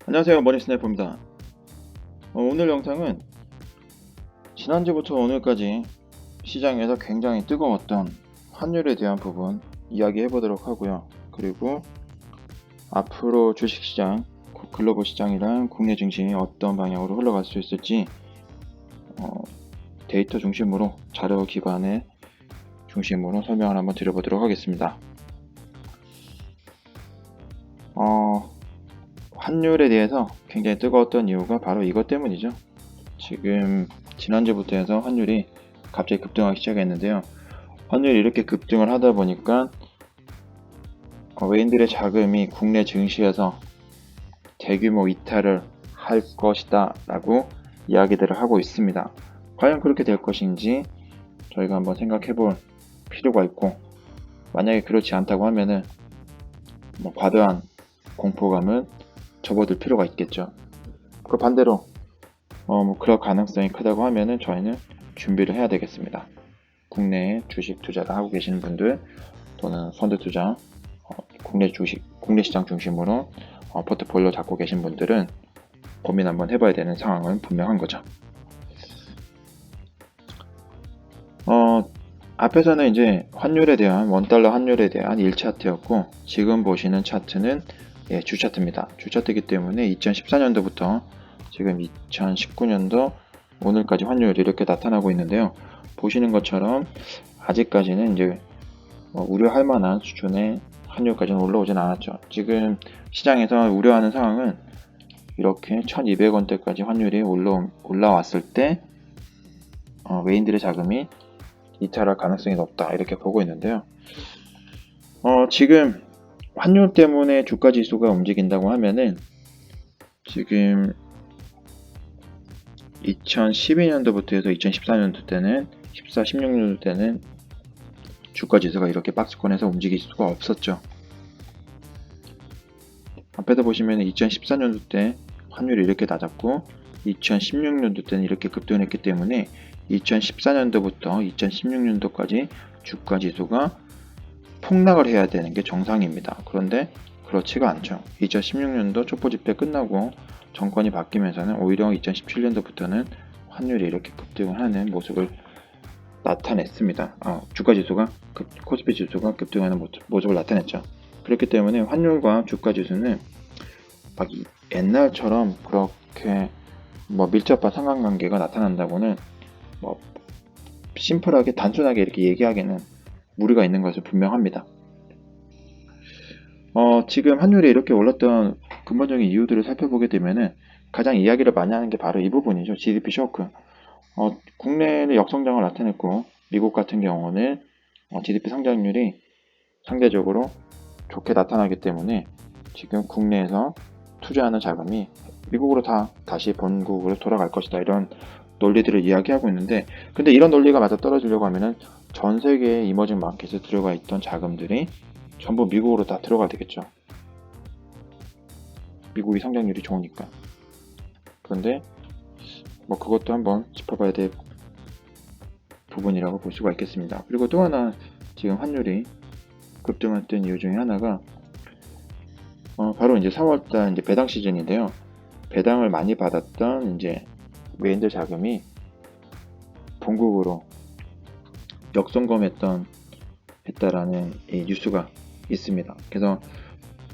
안녕하세요, 머니스나이퍼입니다. 오늘 영상은 지난주부터 오늘까지 시장에서 굉장히 뜨거웠던 환율에 대한 부분 이야기해 보도록 하고요. 그리고 앞으로 주식시장, 글로벌 시장이랑 국내 증시이 어떤 방향으로 흘러갈 수 있을지 데이터 중심으로, 자료 기반의 중심으로 설명을 한번 드려보도록 하겠습니다. 환율에 대해서 굉장히 뜨거웠던 이유가 바로 이것 때문이죠. 지금 지난주부터 해서 환율이 갑자기 급등하기 시작했는데요. 환율이 이렇게 급등을 하다 보니까 외인들의 자금이 국내 증시에서 대규모 이탈을 할 것이다 라고 이야기들을 하고 있습니다. 과연 그렇게 될 것인지 저희가 한번 생각해 볼 필요가 있고, 만약에 그렇지 않다고 하면은 과도한 공포감은 접어들 필요가 있겠죠. 그 반대로 그럴 가능성이 크다고 하면은 저희는 준비를 해야 되겠습니다. 국내에 주식 투자를 하고 계시는 분들 또는 펀드 투자, 국내 시장 중심으로 포트폴리오 잡고 계신 분들은 고민 한번 해봐야 되는 상황은 분명한 거죠. 앞에서는 이제 환율에 대한, 원달러 환율에 대한 1차트였고, 지금 보시는 차트는 주 차트입니다. 주 차트이기 때문에 2014년도부터 지금 2019년도 오늘까지 환율이 이렇게 나타나고 있는데요. 보시는 것처럼 아직까지는 이제 우려할 만한 수준의 환율까지는 올라오진 않았죠. 지금 시장에서 우려하는 상황은 이렇게 1200원대까지 환율이 올라왔을 때 외인들의 자금이 이탈할 가능성이 높다, 이렇게 보고 있는데요. 지금 환율 때문에 주가 지수가 움직인다고 하면은 지금 2012년도부터 해서 2014년도 때는 14, 16년도 때는 주가 지수가 이렇게 박스권에서 움직일 수가 없었죠. 앞에서 보시면 2014년도 때 환율이 이렇게 낮았고 2016년도 때는 이렇게 급등했기 때문에 2014년도부터 2016년도까지 주가 지수가 폭락을 해야 되는 게 정상입니다. 그런데 그렇지가 않죠. 2016년도 촛불 집회 끝나고 정권이 바뀌면서는 오히려 2017년도부터는 환율이 이렇게 급등을 하는 모습을 나타냈습니다. 주가 지수가, 코스피 지수가 급등하는 모습을 나타냈죠. 그렇기 때문에 환율과 주가 지수는 막 옛날처럼 그렇게 밀접한 상관관계가 나타난다고는 심플하게 단순하게 이렇게 얘기하기는 무리가 있는 것은 분명합니다. 지금 환율이 이렇게 올랐던 근본적인 이유들을 살펴보게 되면은 가장 이야기를 많이 하는 게 바로 이 부분이죠. GDP 쇼크. 국내는 역성장을 나타냈고 미국 같은 경우는 GDP 성장률이 상대적으로 좋게 나타나기 때문에 지금 국내에서 투자하는 자금이 미국으로 다시 본국으로 돌아갈 것이다, 이런 논리들을 이야기하고 있는데, 근데 이런 논리가 맞아 떨어지려고 하면은 전 세계의 이머징 마켓에 들어가 있던 자금들이 전부 미국으로 다 들어가야 되겠죠. 미국이 성장률이 좋으니까. 그런데 그것도 한번 짚어봐야 될 부분이라고 볼 수가 있겠습니다. 그리고 또 하나, 지금 환율이 급등했던 이유 중에 하나가 바로 이제 4월달 이제 배당 시즌인데요. 배당을 많이 받았던 이제 외인들 자금이 본국으로 했다라는 이 뉴스가 있습니다. 그래서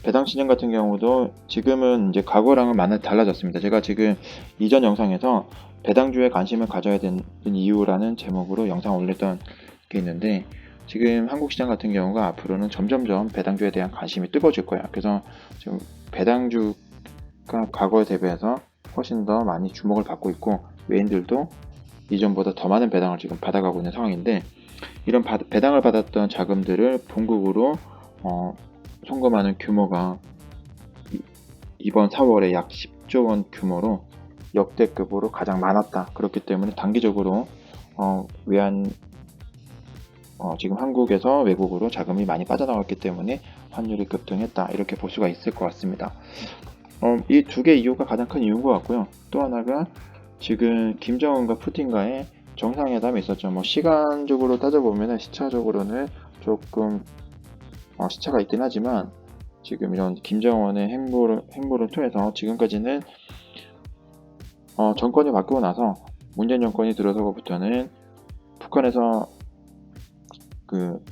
배당 시즌 같은 경우도 지금은 이제 과거랑은 많이 달라졌습니다. 제가 지금 이전 영상에서 배당주에 관심을 가져야 되는 이유라는 제목으로 영상 올렸던 게 있는데, 지금 한국 시장 같은 경우가 앞으로는 점점점 배당주에 대한 관심이 뜨거워질 거예요. 그래서 지금 배당주가 과거에 대비해서 훨씬 더 많이 주목을 받고 있고, 외인들도 이전보다 더 많은 배당을 지금 받아가고 있는 상황인데, 이런 배당을 받았던 자금들을 본국으로 송금하는 규모가 이번 4월에 약 10조 원 규모로 역대급으로 가장 많았다. 그렇기 때문에 단기적으로 지금 한국에서 외국으로 자금이 많이 빠져나갔기 때문에 환율이 급등했다, 이렇게 볼 수가 있을 것 같습니다. 이 두 개 이유가 가장 큰 이유인 것 같고요. 또 하나가 지금 김정은과 푸틴과의 정상회담이 있었죠. 시간적으로 따져보면 시차적으로는 조금 시차가 있긴 하지만 지금 이런 김정은의 행보를 통해서 지금까지는 정권이 바뀌고 나서 문재인 정권이 들어서고부터는 북한에서 그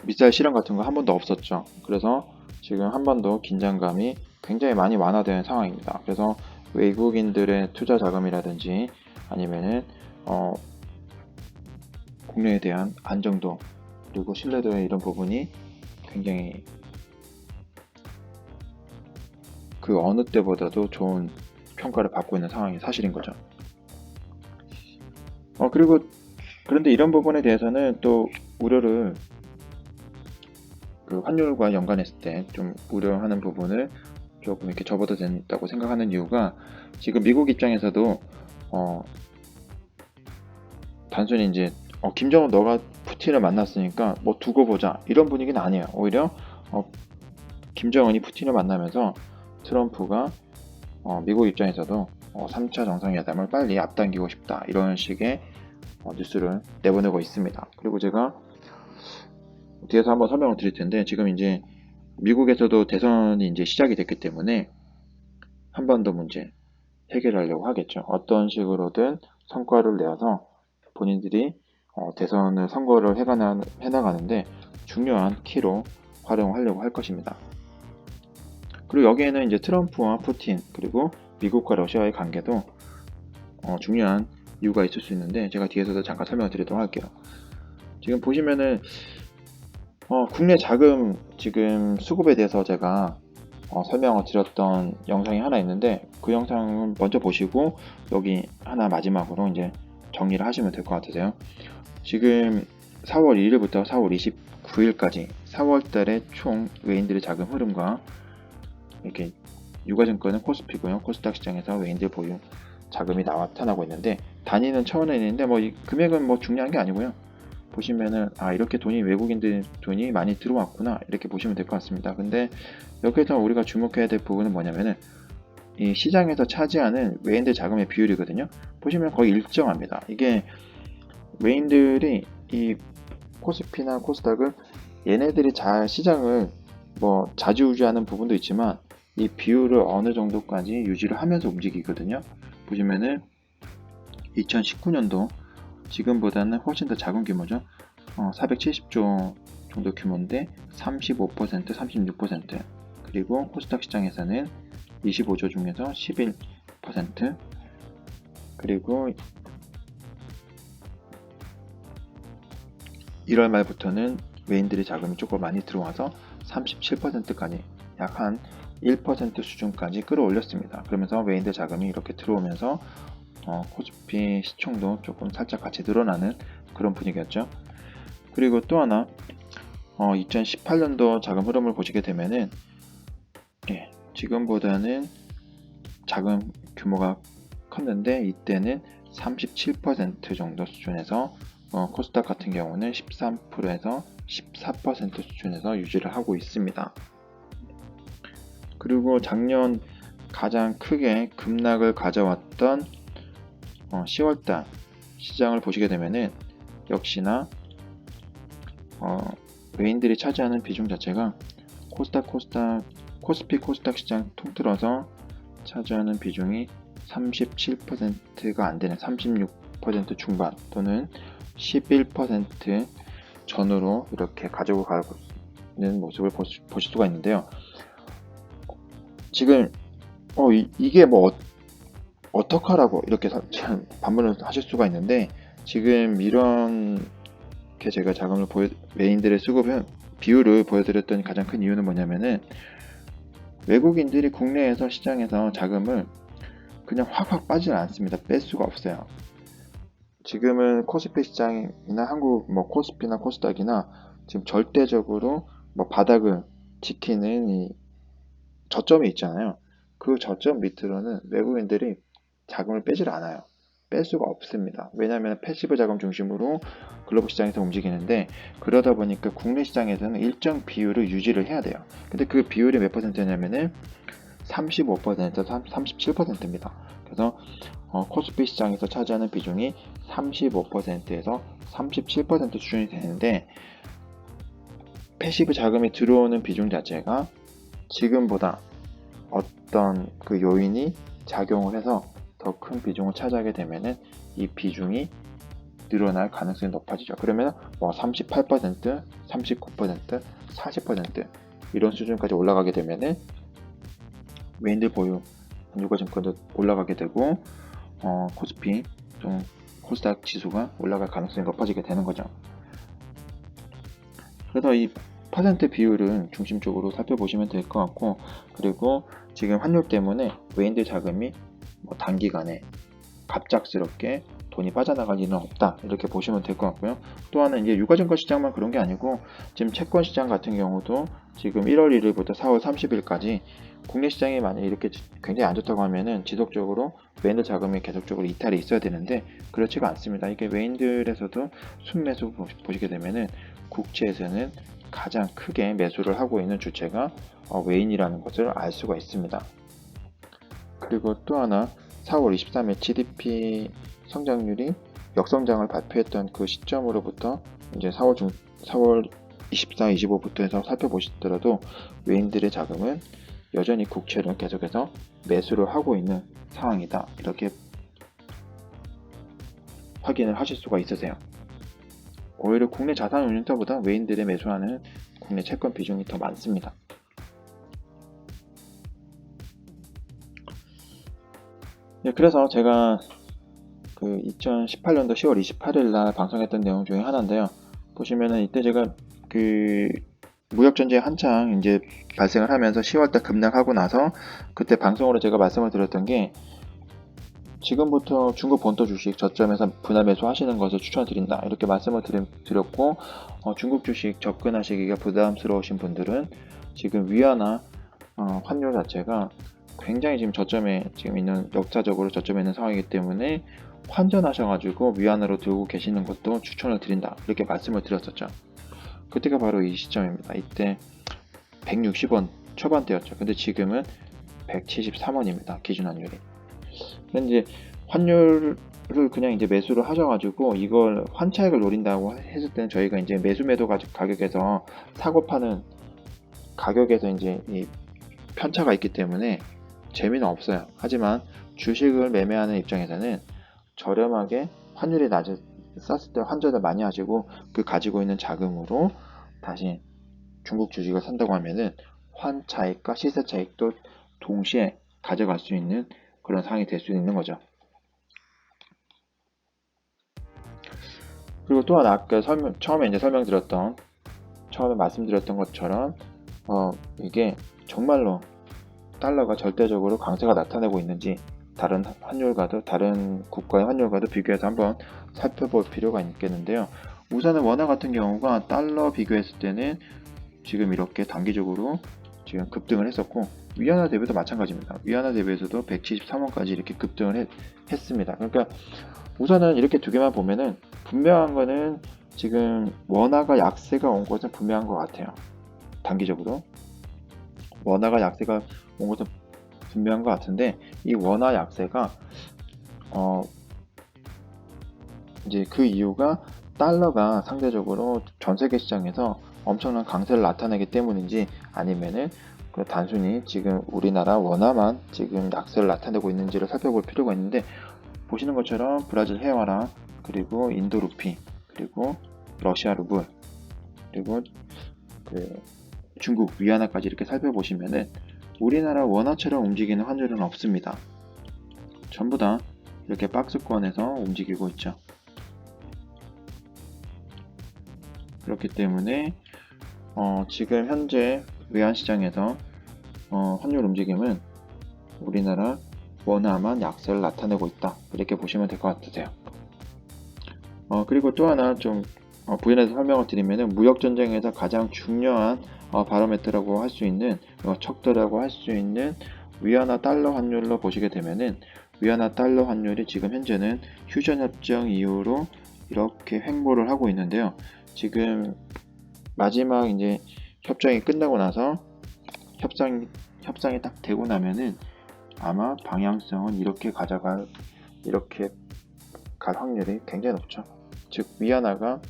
미사일 실험 같은 거 한 번도 없었죠. 그래서 지금 한 번도 긴장감이 굉장히 많이 완화된 상황입니다. 그래서 외국인들의 투자 자금이라든지 아니면은 국내에 대한 안정도 그리고 신뢰도의 이런 부분이 굉장히 그 어느 때보다도 좋은 평가를 받고 있는 상황이 사실인 거죠. 그리고 그런데 이런 부분에 대해서는 또 우려를 그 환율과 연관했을 때 좀 우려하는 부분을 조금 이렇게 접어도 된다고 생각하는 이유가 지금 미국 입장에서도 단순히 이제 김정은 너가 푸틴을 만났으니까 뭐 두고 보자 이런 분위기는 아니에요. 오히려 김정은이 푸틴을 만나면서 트럼프가 미국 입장에서도 3차 정상회담을 빨리 앞당기고 싶다 이런 식의 뉴스를 내보내고 있습니다. 그리고 제가 뒤에서 한번 설명을 드릴 텐데 지금 이제 미국에서도 대선이 이제 시작이 됐기 때문에 한반도 문제 해결하려고 하겠죠. 어떤 식으로든 성과를 내어서 본인들이 대선을 선거를 해나가는데 중요한 키로 활용하려고 할 것입니다. 그리고 여기에는 이제 트럼프와 푸틴 그리고 미국과 러시아의 관계도 중요한 이유가 있을 수 있는데 제가 뒤에서도 잠깐 설명을 드리도록 할게요. 지금 보시면은 국내 자금 지금 수급에 대해서 제가 설명을 드렸던 영상이 하나 있는데 그 영상을 먼저 보시고 여기 하나 마지막으로 이제 정리를 하시면 될 것 같으세요. 지금 4월 1일부터 4월 29일까지 4월 달에 총 외인들의 자금 흐름과 이렇게 유가증권은 코스피고요. 코스닥 시장에서 외인들 보유 자금이 나타나고 있는데 단위는 1,000원인데 뭐 이 금액은 뭐 중요한 게 아니고요. 보시면은 이렇게 외국인들 돈이 많이 들어왔구나 이렇게 보시면 될 것 같습니다. 근데 여기서 우리가 주목해야 될 부분은 뭐냐면은 이 시장에서 차지하는 외인들 자금의 비율이거든요. 보시면 거의 일정합니다. 이게 외인들이 이 코스피나 코스닥을 얘네들이 잘 시장을 뭐 자주유지하는 부분도 있지만 이 비율을 어느 정도까지 유지를 하면서 움직이거든요. 보시면은 2019년도 지금보다는 훨씬 더 작은 규모죠. 470조 정도 규모인데 35%, 36% 그리고 코스닥 시장에서는 25조 중에서 11% 그리고 1월 말부터는 외인들의 자금이 조금 많이 들어와서 37%까지 약 한 1% 수준까지 끌어올렸습니다. 그러면서 외인들 자금이 이렇게 들어오면서 코스피 시총도 조금 살짝 같이 늘어나는 그런 분위기였죠. 그리고 또 하나 2018년도 자금 흐름을 보시게 되면은 지금보다는 자금 규모가 컸는데 이때는 37% 정도 수준에서 코스닥 같은 경우는 13%에서 14% 수준에서 유지를 하고 있습니다. 그리고 작년 가장 크게 급락을 가져왔던 10월달 시장을 보시게 되면은 역시나 외인들이 차지하는 비중 자체가 코스피 코스닥 시장 통틀어서 차지하는 비중이 37%가 안 되는 36% 중반 또는 11% 전후로 이렇게 가지고 가고 있는 모습을 보실 수가 있는데요. 지금 이게 뭐 어떡하라고 이렇게 반문을 하실 수가 있는데 지금 이렇게 제가 자금을 외인들의 수급 비율을 보여드렸던 가장 큰 이유는 뭐냐면은 외국인들이 국내에서 시장에서 자금을 그냥 확 빠지지 않습니다. 뺄 수가 없어요. 지금은 코스피 시장이나 한국 뭐 코스피나 코스닥이나 지금 절대적으로 뭐 바닥을 지키는 이 저점이 있잖아요. 그 저점 밑으로는 외국인들이 자금을 빼질 않아요. 뺄 수가 없습니다. 왜냐하면 패시브 자금 중심으로 글로벌 시장에서 움직이는데 그러다 보니까 국내 시장에서는 일정 비율을 유지를 해야 돼요. 근데 그 비율이 몇 퍼센트냐면은 35%에서 37%입니다. 그래서 코스피 시장에서 차지하는 비중이 35%에서 37% 수준이 되는데 패시브 자금이 들어오는 비중 자체가 지금보다 어떤 그 요인이 작용을 해서 더 큰 비중을 차지하게 되면은 이 비중이 늘어날 가능성이 높아지죠. 그러면 뭐 38%, 39%, 40% 이런 수준까지 올라가게 되면은 외인들 보유 유가증권도 올라가게 되고 코스피 좀 코스닥 지수가 올라갈 가능성이 높아지게 되는 거죠. 그래서 이 퍼센트 비율은 중심적으로 살펴보시면 될 것 같고, 그리고 지금 환율 때문에 외인들 자금이 뭐 단기간에 갑작스럽게 돈이 빠져나갈 일은 없다, 이렇게 보시면 될 것 같고요. 또 하나 이제 유가증권 시장만 그런 게 아니고 지금 채권 시장 같은 경우도 지금 1월 1일부터 4월 30일까지 국내 시장이 만약 이렇게 굉장히 안 좋다고 하면은 지속적으로 외인들 자금이 계속적으로 이탈이 있어야 되는데 그렇지가 않습니다. 이게 외인들에서도 순매수 보시게 되면은 국채에서는 가장 크게 매수를 하고 있는 주체가 외인이라는 것을 알 수가 있습니다. 그리고 또 하나 4월 23일 GDP 성장률이 역성장을 발표했던 그 시점으로부터 이제 4월 24, 25부터 해서 살펴보시더라도 외인들의 자금은 여전히 국채를 계속해서 매수를 하고 있는 상황이다, 이렇게 확인을 하실 수가 있으세요. 오히려 국내 자산 운용사보다 외인들의 매수하는 국내 채권 비중이 더 많습니다. 네, 그래서 제가 그 2018년도 10월 28일 날 방송했던 내용 중에 하나인데요. 보시면은 이때 제가 그 무역전쟁이 한창 이제 발생을 하면서 10월달 급락하고 나서 그때 방송으로 제가 말씀을 드렸던 게 지금부터 중국 본토 주식 저점에서 분할 매수 하시는 것을 추천드린다, 이렇게 말씀을 드렸고, 중국 주식 접근하시기가 부담스러우신 분들은 지금 위안화 환율 자체가 굉장히 지금 저점에 지금 있는, 역사적으로 저점에 있는 상황이기 때문에 환전하셔가지고 위안화로 들고 계시는 것도 추천을 드린다, 이렇게 말씀을 드렸었죠. 그때가 바로 이 시점입니다. 이때 160원 초반대였죠. 근데 지금은 173원입니다. 기준 환율이. 근데 이제 환율을 그냥 이제 매수를 하셔가지고 이걸 환차익을 노린다고 했을 때는 저희가 이제 매도 가격에서 사고 파는 가격에서 이제 이 편차가 있기 때문에 재미는 없어요. 하지만 주식을 매매하는 입장에서는 저렴하게 환율이 쌌을 때 환전을 많이 하시고 그 가지고 있는 자금으로 다시 중국 주식을 산다고 하면은 환차익과 시세차익도 동시에 가져갈 수 있는 그런 상황이 될 수 있는 거죠. 그리고 또 하나 아까 처음에 말씀드렸던 것처럼 이게 정말로 달러가 절대적으로 강세가 나타내고 있는지 다른 국가의 환율과도 비교해서 한번 살펴볼 필요가 있겠는데요. 우선은 원화 같은 경우가 달러 비교했을 때는 지금 이렇게 단기적으로 지금 급등을 했었고, 위안화 대비도 마찬가지입니다. 위안화 대비에서도 173원까지 이렇게 급등을 했습니다. 그러니까 우선은 이렇게 두 개만 보면은 분명한 거는 지금 원화가 약세가 온 것은 분명한 것 같아요. 단기적으로 원화가 약세가 온 것은 분명한 것 같은데, 이 원화 약세가 이제 그 이유가 달러가 상대적으로 전 세계 시장에서 엄청난 강세를 나타내기 때문인지, 아니면은 그 단순히 지금 우리나라 원화만 지금 약세를 나타내고 있는지를 살펴볼 필요가 있는데, 보시는 것처럼 브라질 헤화라, 그리고 인도 루피, 그리고 러시아 루블, 그리고 그 중국 위안화까지 이렇게 살펴보시면은 우리나라 원화처럼 움직이는 환율은 없습니다. 전부 다 이렇게 박스권에서 움직이고 있죠. 그렇기 때문에 지금 현재 외환시장에서 환율 움직임은 우리나라 원화만 약세를 나타내고 있다, 이렇게 보시면 될 것 같으세요. 그리고 또 하나 좀 부연해서 설명을 드리면은 무역전쟁에서 가장 중요한 바로메트라고 할 수 있는 척도라고 할 수 있는 위안화 달러 환율로 보시게 되면은, 위안화 달러 환율이 지금 현재는 휴전 협정 이후로 이렇게 횡보를 하고 있는데요. 지금 마지막 이제 협정이 끝나고 나서 협상이 딱 되고 나면은 아마 방향성은 이렇게 갈 확률이 굉장히 높죠. 즉 위안화가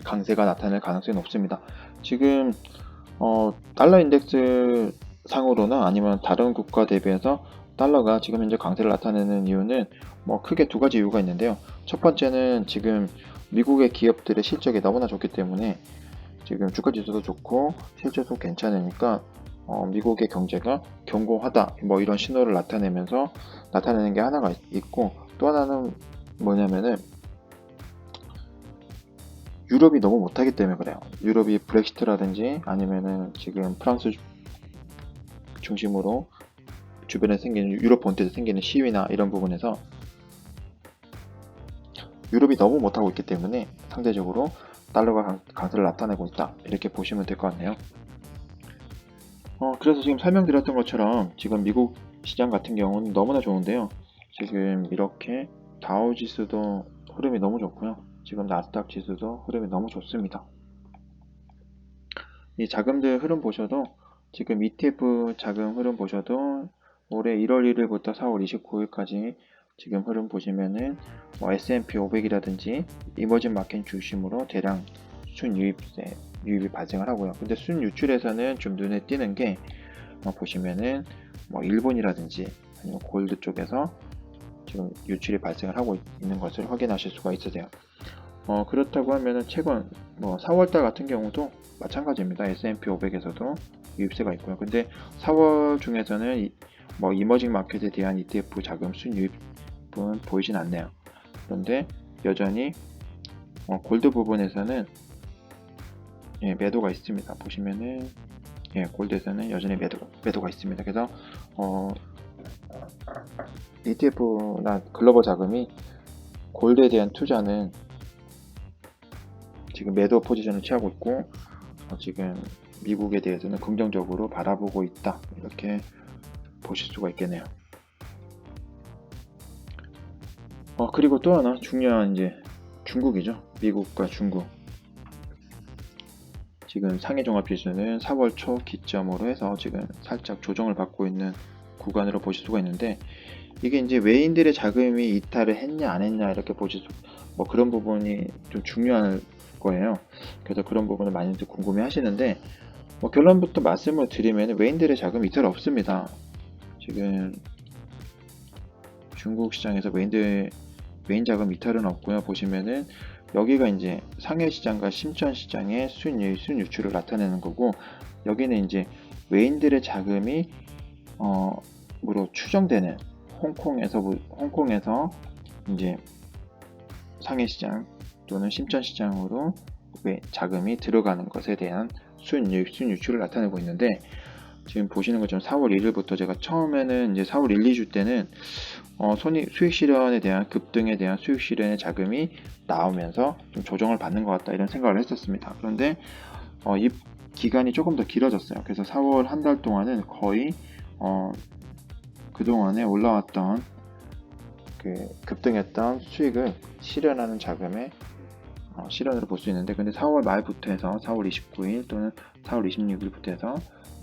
강세가 나타날 가능성이 높습니다. 지금 달러 인덱스 상으로는 아니면 다른 국가 대비해서 달러가 지금 현재 강세를 나타내는 이유는 뭐 크게 두 가지 이유가 있는데요. 첫 번째는 지금 미국의 기업들의 실적이 너무나 좋기 때문에 지금 주가 지수도 좋고 실적도 괜찮으니까 미국의 경제가 견고하다 뭐 이런 신호를 나타내는 게 하나가 있고, 또 하나는 뭐냐면은 유럽이 너무 못하기 때문에 그래요. 유럽이 브렉시트라든지 아니면은 지금 프랑스 중심으로 주변에 생기는 유럽 본토에서 생기는 시위나 이런 부분에서 유럽이 너무 못하고 있기 때문에 상대적으로 달러가 강세를 나타내고 있다, 이렇게 보시면 될 것 같네요. 그래서 지금 설명드렸던 것처럼 지금 미국 시장 같은 경우는 너무나 좋은데요. 지금 이렇게 다우 지수도 흐름이 너무 좋고요. 지금 나스닥 지수도 흐름이 너무 좋습니다. 이 자금들 흐름 보셔도, 지금 ETF 자금 흐름 보셔도 올해 1월 1일부터 4월 29일까지 지금 흐름 보시면은 S&P 500이라든지 이머징 마켓 중심으로 대량 유입이 발생을 하고요. 근데 순유출에서는 좀 눈에 띄는 게 보시면은 일본이라든지 아니면 골드 쪽에서 지금 유출이 발생을 하고 있는 것을 확인하실 수가 있으세요. 그렇다고 하면은 최근 4월달 같은 경우도 마찬가지입니다. S&P 500에서도 유입세가 있고요. 근데 4월 중에서는 이머징 마켓에 대한 ETF 자금 순유입은 보이진 않네요. 그런데 여전히 골드 부분에서는 매도가 있습니다. 보시면은 골드에서는 여전히 매도가 있습니다. 그래서 ETF나 글로벌 자금이 골드에 대한 투자는 지금 매도 포지션을 취하고 있고, 지금 미국에 대해서는 긍정적으로 바라보고 있다, 이렇게 보실 수가 있겠네요. 그리고 또 하나 중요한 이제 중국이죠. 미국과 중국. 지금 상해종합지수는 4월 초 기점으로 해서 지금 살짝 조정을 받고 있는 구간으로 보실 수가 있는데, 이게 이제 외인들의 자금이 이탈을 했냐 안 했냐 이렇게 그런 부분이 좀 중요한 거예요. 그래서 그런 부분을 많이들 궁금해 하시는데, 결론부터 말씀을 드리면 외인들의 자금 이탈 없습니다. 지금 중국 시장에서 외인 자금 이탈은 없고요. 보시면은 여기가 이제 상해 시장과 심천 시장의 순유출을 나타내는 거고, 여기는 이제 외인들의 자금이 으로 추정되는 홍콩에서 이제 상해 시장 또는 심천 시장으로 자금이 들어가는 것에 대한 순유출을 나타내고 있는데, 지금 보시는 것처럼 4월 1일부터 제가 처음에는 이제 4월 1, 2주 때는 수익 실현에 대한 급등에 대한 수익 실현의 자금이 나오면서 좀 조정을 받는 것 같다, 이런 생각을 했었습니다. 그런데 이 기간이 조금 더 길어졌어요. 그래서 4월 한 달 동안은 거의 그동안에 올라왔던 급등했던 수익을 실현하는 자금의 실현으로 볼 수 있는데, 근데 4월 말부터 해서 4월 29일 또는 4월 26일부터 해서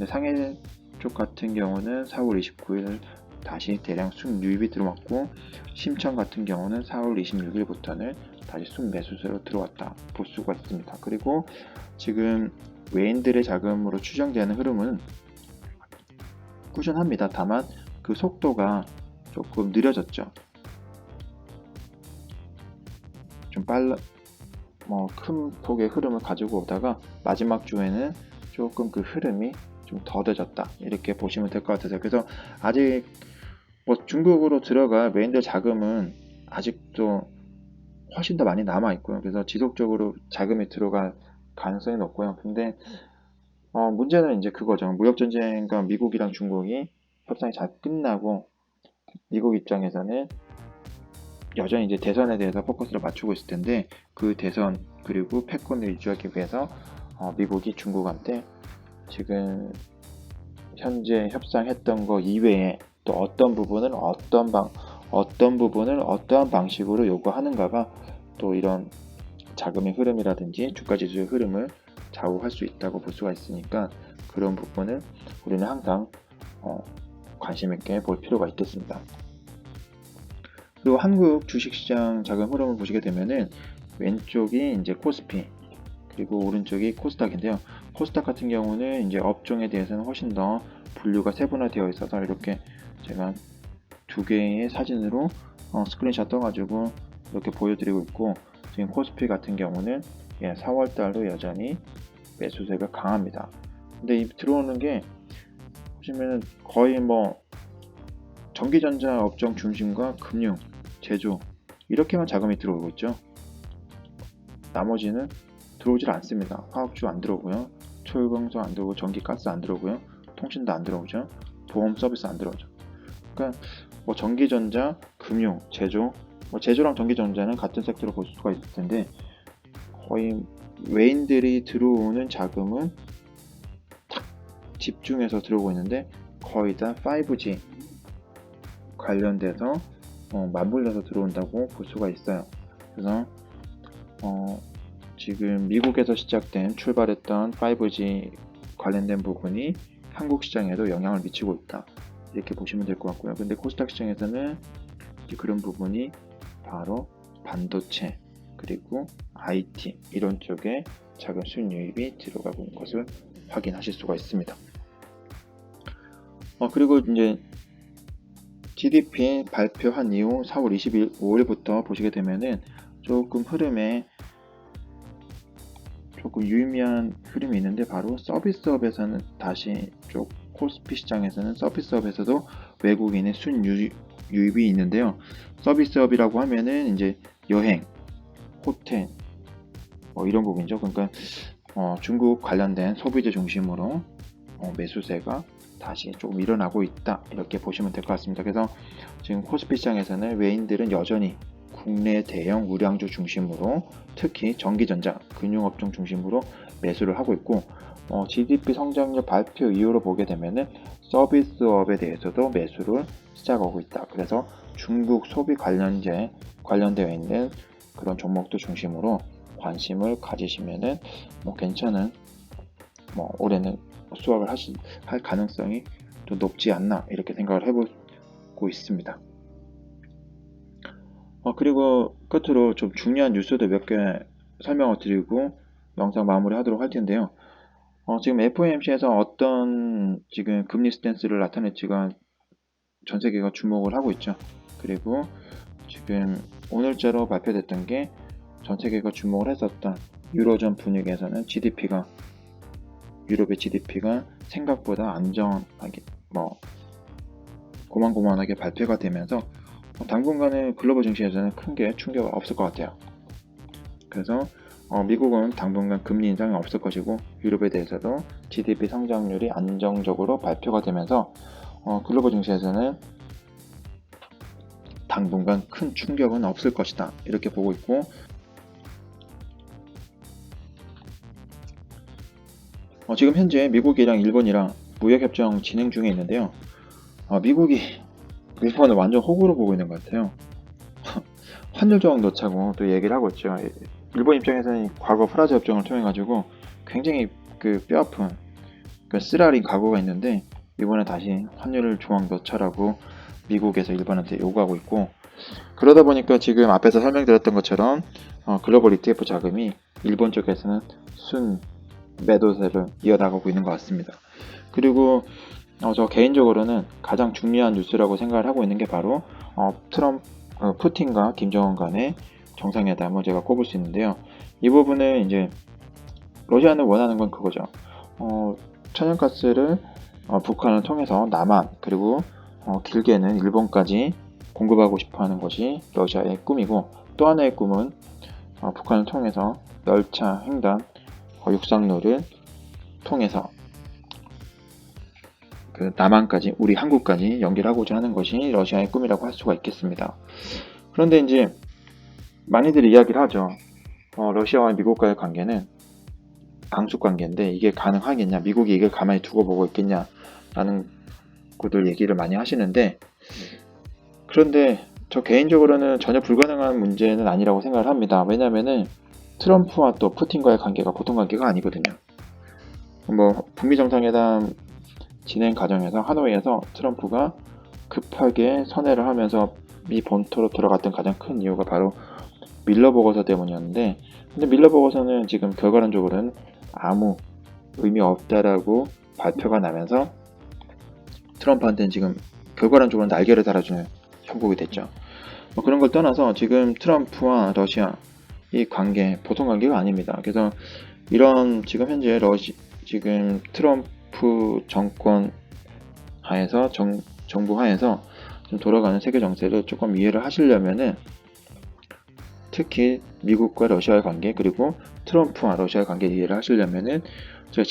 상해 쪽 같은 경우는 4월 29일 다시 대량 순유입이 들어왔고, 심천 같은 경우는 4월 26일부터는 다시 순매수세로 들어왔다 볼 수가 있습니다. 그리고 지금 외인들의 자금으로 추정되는 흐름은 꾸준합니다. 다만 그 속도가 조금 느려졌죠. 좀 큰 폭의 흐름을 가지고 오다가 마지막 주에는 조금 그 흐름이 좀 더뎌졌다, 이렇게 보시면 될 것 같아요. 그래서 아직 중국으로 들어갈 외인들 자금은 아직도 훨씬 더 많이 남아 있고요. 그래서 지속적으로 자금이 들어갈 가능성이 높고요. 근데 문제는 이제 그거죠. 무역 전쟁과 미국이랑 중국이 협상이 잘 끝나고 미국 입장에서는 여전히 이제 대선에 대해서 포커스를 맞추고 있을 텐데, 그 대선 그리고 패권을 유지하기 위해서 미국이 중국한테 지금 현재 협상했던 거 이외에 또 어떤 부분을 어떠한 방식으로 요구하는가가 또 이런 자금의 흐름이라든지 주가지수의 흐름을 좌우할 수 있다고 볼 수가 있으니까, 그런 부분을 우리는 항상 관심 있게 볼 필요가 있겠습니다. 그리고 한국 주식시장 자금 흐름을 보시게 되면은 왼쪽이 이제 코스피, 그리고 오른쪽이 코스닥인데요. 코스닥 같은 경우는 이제 업종에 대해서는 훨씬 더 분류가 세분화되어 있어서 이렇게 제가 두 개의 사진으로 스크린샷 떠가지고 이렇게 보여드리고 있고, 지금 코스피 같은 경우는 4월달도 여전히 매수세가 강합니다. 근데 이 들어오는 게 보시면 거의 뭐 전기전자 업종 중심과 금융, 제조 이렇게만 자금이 들어오고 있죠. 나머지는 들어오질 않습니다. 화학주 안 들어오고요, 초유광수 안 들어오고, 전기가스 안 들어오고요, 통신도 안 들어오죠, 보험 서비스 안 들어오죠. 그러니까 뭐 전기전자, 금융, 제조, 뭐 제조랑 전기전자는 같은 섹터로 볼 수가 있을 텐데, 거의 외인들이 들어오는 자금은 탁 집중해서 들어오고 있는데 거의 다 5G 관련돼서 맞물려서 들어온다고 볼 수가 있어요. 그래서 지금 미국에서 시작된 출발했던 5G 관련된 부분이 한국 시장에도 영향을 미치고 있다, 이렇게 보시면 될 것 같고요. 근데 코스닥 시장에서는 그런 부분이 바로 반도체 그리고 IT 이런 쪽에 작은 순유입이 들어가고 있는 것을 확인하실 수가 있습니다. 그리고 이제 GDP 발표한 이후 4월 25일부터 보시게 되면은 조금 흐름에 조금 유의미한 흐름이 있는데, 바로 서비스업에서는 다시 코스피 시장에서는 서비스업에서도 외국인의 순유입이 있는데요. 서비스업이라고 하면은 이제 여행, 호텔 이런 부분이죠. 그러니까 중국 관련된 소비재 중심으로 매수세가 다시 조금 일어나고 있다, 이렇게 보시면 될 것 같습니다. 그래서 지금 코스피 시장에서는 외인들은 여전히 국내 대형 우량주 중심으로, 특히 전기전자, 금융업종 중심으로 매수를 하고 있고, GDP 성장률 발표 이후로 보게 되면은 서비스업에 대해서도 매수를 시작하고 있다. 그래서 중국 소비 관련되어 있는 그런 종목도 중심으로 관심을 가지시면은 괜찮은 올해는 수확을 할 가능성이 또 높지 않나, 이렇게 생각을 해보고 있습니다. 그리고 끝으로 좀 중요한 뉴스도 몇 개 설명을 드리고 영상 마무리 하도록 할 텐데요. 지금 FOMC에서 어떤 지금 금리 스탠스를 나타낼지가 전 세계가 주목을 하고 있죠. 그리고 지금 오늘자로 발표됐던 게 전 세계가 주목을 했었던 유로존 분위기에서는 유럽의 GDP가 생각보다 안정하게 고만고만하게 발표가 되면서 당분간은 글로벌 증시에서는 큰 게 충격 없을 것 같아요. 그래서 미국은 당분간 금리 인상이 없을 것이고, 유럽에 대해서도 GDP 성장률이 안정적으로 발표가 되면서 글로벌 증시에서는 당분간 큰 충격은 없을 것이다, 이렇게 보고 있고, 지금 현재 미국이랑 일본이랑 무역협정 진행 중에 있는데요. 미국이 일본을 완전 호구로 보고 있는 것 같아요. 환율 조항 넣자고 또 얘기를 하고 있죠. 일본 입장에서는 과거 프라자 협정을 통해 가지고 굉장히 뼈아픈 쓰라린 과거가 있는데, 이번에 다시 환율 조항 넣자라고 미국에서 일본한테 요구하고 있고, 그러다 보니까 지금 앞에서 설명드렸던 것처럼 글로벌 ETF 자금이 일본 쪽에서는 순 매도세를 이어나가고 있는 것 같습니다. 그리고 저 개인적으로는 가장 중요한 뉴스라고 생각을 하고 있는 게 바로 푸틴과 김정은 간의 정상회담을 제가 꼽을 수 있는데요. 이 부분은 이제 러시아는 원하는 건 그거죠. 천연가스를 북한을 통해서 남한, 그리고 길게는 일본까지 공급하고 싶어하는 것이 러시아의 꿈이고, 또 하나의 꿈은 북한을 통해서 열차, 횡단, 육상로를 통해서 남한까지, 우리 한국까지 연결하고자 하는 것이 러시아의 꿈이라고 할 수가 있겠습니다. 그런데 이제 많이들 이야기를 하죠. 러시아와 미국과의 관계는 방수 관계인데 이게 가능하겠냐, 미국이 이걸 가만히 두고 보고 있겠냐 라는 것들 얘기를 많이 하시는데, 그런데 저 개인적으로는 전혀 불가능한 문제는 아니라고 생각을 합니다. 왜냐면은 트럼프와 또 푸틴과의 관계가 보통 관계가 아니거든요. 북미 정상회담 진행 과정에서 하노이에서 트럼프가 급하게 선회를 하면서 미 본토로 들어갔던 가장 큰 이유가 바로 밀러 보고서 때문이었는데, 근데 밀러 보고서는 지금 결과론적으로는 아무 의미 없다라고 발표가 나면서 트럼프한테는 지금 결과론적으로 날개를 달아주는 형국이 됐죠. 뭐 그런 걸 떠나서 지금 트럼프와 러시아 이 관계 보통 관계가 아닙니다. 그래서 이런 지금 현재 지금 트럼프 정권 하에서 정부 하에서 좀 돌아가는 세계 정세를 조금 이해를 하시려면은 특히 미국과 러시아의 관계 그리고 트럼프와 러시아의 관계 이해를 하시려면은 제가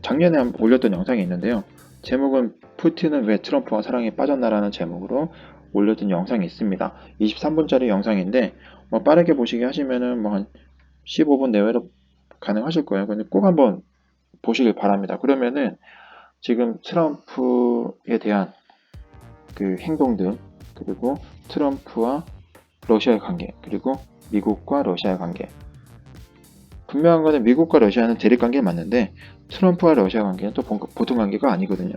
작년에 올렸던 영상이 있는데요. 제목은 푸틴은 왜 트럼프와 사랑에 빠졌나라는 제목으로 올렸던 영상이 있습니다. 23분짜리 영상인데 뭐 빠르게 보시게 하시면은 뭐 한 15분 내외로 가능하실 거예요. 근데 꼭 한번 보시길 바랍니다. 그러면은 지금 트럼프에 대한 그 행동들 그리고 트럼프와 러시아의 관계 그리고 미국과 러시아의 관계 분명한 거는 미국과 러시아는 대립 관계는 맞는데 트럼프와 러시아 관계는 또 보통 관계가 아니거든요.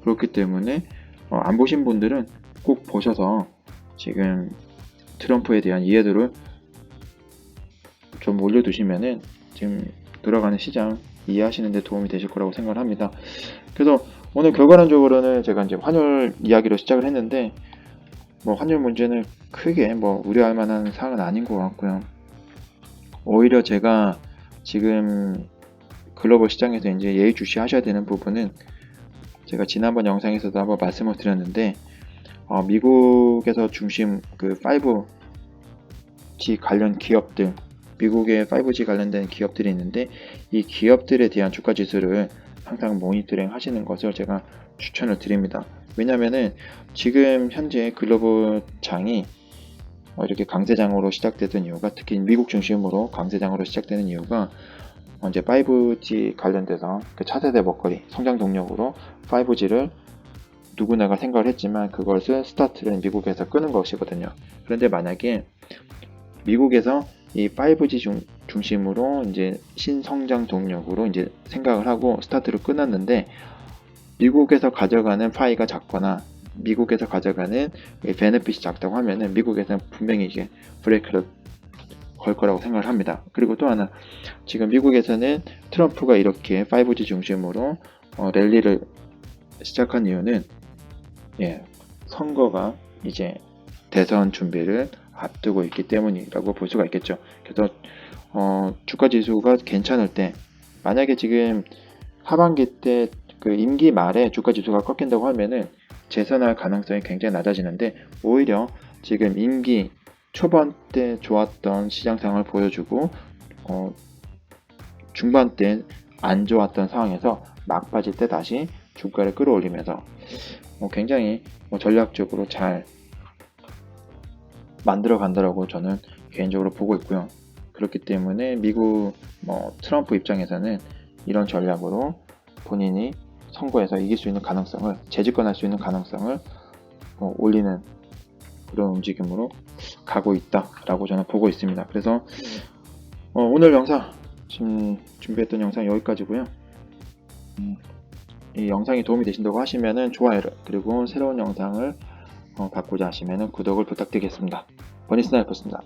그렇기 때문에 안 보신 분들은 꼭 보셔서 지금 트럼프에 대한 이해도를 좀 올려두시면은 지금 돌아가는 시장 이해하시는 데 도움이 되실 거라고 생각을 합니다. 그래서 오늘 결과론적으로는 제가 이제 환율 이야기로 시작을 했는데 뭐 환율 문제는 크게 뭐 우려할 만한 사항은 아닌 것 같고요. 오히려 제가 지금 글로벌 시장에서 이제 예의주시하셔야 되는 부분은 제가 지난번 영상에서도 한번 말씀을 드렸는데 미국에서 중심 그 5G 관련 기업들 미국의 5G 관련된 기업들이 있는데 이 기업들에 대한 주가 지수를 항상 모니터링 하시는 것을 제가 추천을 드립니다. 왜냐면은 지금 현재 글로벌 장이 이렇게 강세장으로 시작되던 이유가 특히 미국 중심으로 강세장으로 시작되는 이유가 이제 5G 관련돼서 그 차세대 먹거리 성장 동력으로 5G를 누구나가 생각을 했지만 그것을 스타트를 미국에서 끄는 것이거든요. 그런데 만약에 미국에서 이 5G 중심으로 이제 신성장 동력으로 이제 생각을 하고 스타트를 끊었는데 미국에서 가져가는 파이가 작거나 미국에서 가져가는 베네핏이 작다고 하면은 미국에서는 분명히 이게 브레이크를 걸 거라고 생각을 합니다. 그리고 또 하나 지금 미국에서는 트럼프가 이렇게 5G 중심으로 랠리를 시작한 이유는 선거가 이제 대선 준비를 앞두고 있기 때문이라고 볼 수가 있겠죠. 그래서 주가 지수가 괜찮을 때 만약에 지금 하반기 때 그 임기 말에 주가 지수가 꺾인다고 하면은 재선할 가능성이 굉장히 낮아지는데 오히려 지금 임기 초반 때 좋았던 시장 상황을 보여주고 중반 때 안 좋았던 상황에서 막바지 때 다시 주가를 끌어올리면서 굉장히 전략적으로 잘 만들어 간다라고 저는 개인적으로 보고 있고요. 그렇기 때문에 미국 트럼프 입장에서는 이런 전략으로 본인이 선거에서 이길 수 있는 가능성을 재집권할 수 있는 가능성을 올리는 그런 움직임으로 가고 있다라고 저는 보고 있습니다. 그래서 오늘 영상 지금 준비했던 영상 여기까지고요. 이 영상이 도움이 되신다고 하시면은 좋아요를 그리고 새로운 영상을 받고자 하시면은 구독을 부탁드리겠습니다. 버니스나이퍼였습니다.